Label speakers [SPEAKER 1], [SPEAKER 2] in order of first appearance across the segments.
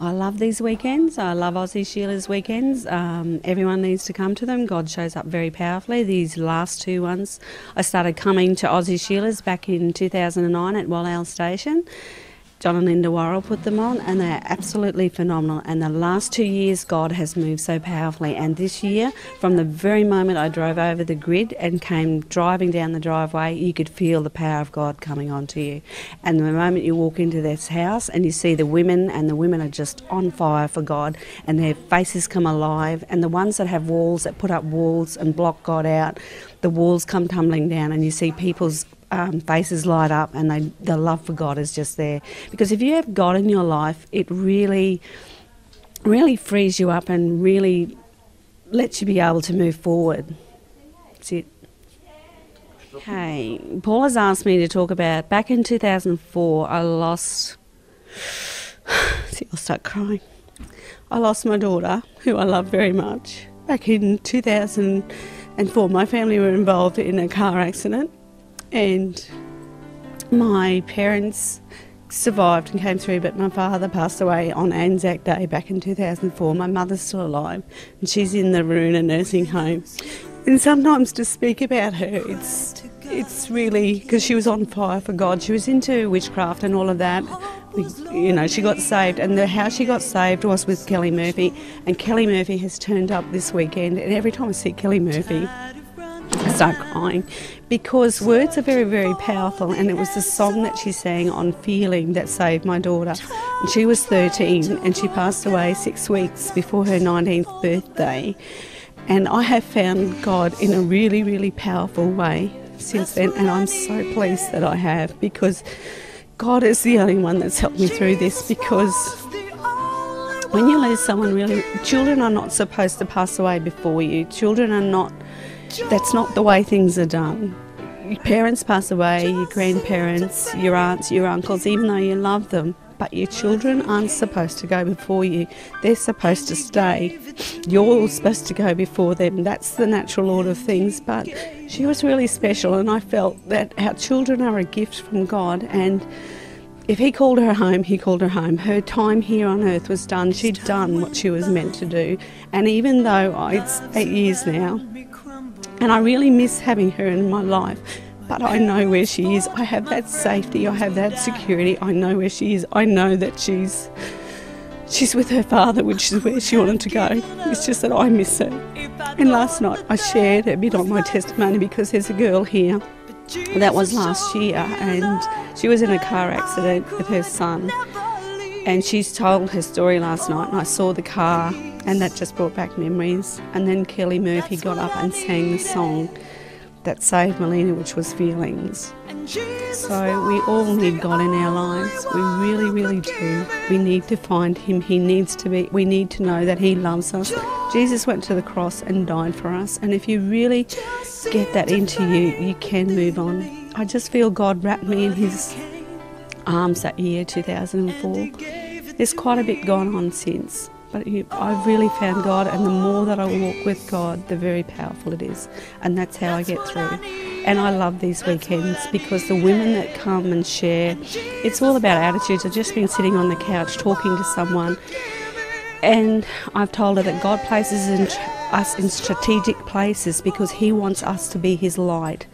[SPEAKER 1] I love these weekends. I love Aussie Sheila's weekends. Everyone needs to come to them. God shows up very powerfully. These last two ones, I started coming to Aussie Sheila's back in 2009 at Wallale Station. John and Linda Worrell put them on, and they're absolutely phenomenal. And the last 2 years, God has moved so powerfully. And this year, from the very moment I drove over the grid and came driving down the driveway, you could feel the power of God coming onto you. And the moment you walk into this house and you see the women, and the women are just on fire for God, and their faces come alive. And the ones that have walls, that put up walls and block God out, the walls come tumbling down, and you see people's faces light up, and the love for God is just there. Because if you have God in your life, it really, really frees you up and really lets you be able to move forward. That's it. Okay, Paul has asked me to talk about, back in 2004, I lost, see, I'll start crying. I lost my daughter, who I love very much. Back in 2004, my family were involved in a car accident. And my parents survived and came through, but my father passed away on Anzac Day back in 2004. My mother's still alive, and she's in the Roona nursing home. And sometimes to speak about her, it's really, because she was on fire for God. She was into witchcraft and all of that. She got saved, and how she got saved was with Kelly Murphy. And Kelly Murphy has turned up this weekend, and every time I see Kelly Murphy, I start crying, because words are very, very powerful, and it was the song that she sang on Feeling that saved my daughter. And she was 13, and she passed away 6 weeks before her 19th birthday. And I have found God in a really, really powerful way since then, and I'm so pleased that I have, because God is the only one that's helped me through this. Because when you lose someone, really, children are not supposed to pass away before you. Children are not, that's not the way things are done. Your parents pass away, your grandparents, your aunts, your uncles, even though you love them. But your children aren't supposed to go before you. They're supposed to stay. You're supposed to go before them. That's the natural order of things. But she was really special, and I felt that our children are a gift from God. And if He called her home, He called her home. Her time here on earth was done. She'd done what she was meant to do. And even though it's 8 years now, and I really miss having her in my life, but I know where she is. I have that safety, I have that security. I know where she is. I know that she's with her father, which is where she wanted to go. It's just that I miss her. And last night I shared a bit on my testimony, because there's a girl here that was last year, and she was in a car accident with her son. And she's told her story last night, and I saw the car, and that just brought back memories. And then Kelly Murphy got up and sang the song that saved Melina, which was Feelings. So we all need God in our lives. We really, really do. We need to find Him. We need to know that He loves us. Jesus went to the cross and died for us. And if you really get that into you, you can move on. I just feel God wrapped me in His arms that year, 2004. There's quite a bit gone on since, but I've really found God, and the more that I walk with God, the very powerful it is, and that's how I get through. And I love these weekends, because the women that come and share, it's all about attitudes. I've just been sitting on the couch talking to someone, and I've told her that God places us in strategic places because He wants us to be His light.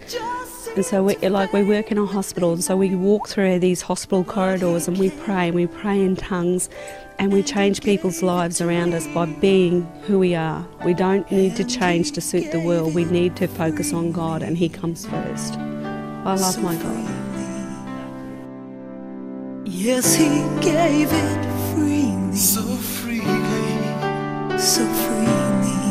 [SPEAKER 1] And so we work in a hospital, and so we walk through these hospital corridors and we pray in tongues, and we change people's lives around us by being who we are. We don't need to change to suit the world. We need to focus on God, and He comes first. I love my God.
[SPEAKER 2] Yes, He gave it freely, so freely, so freely.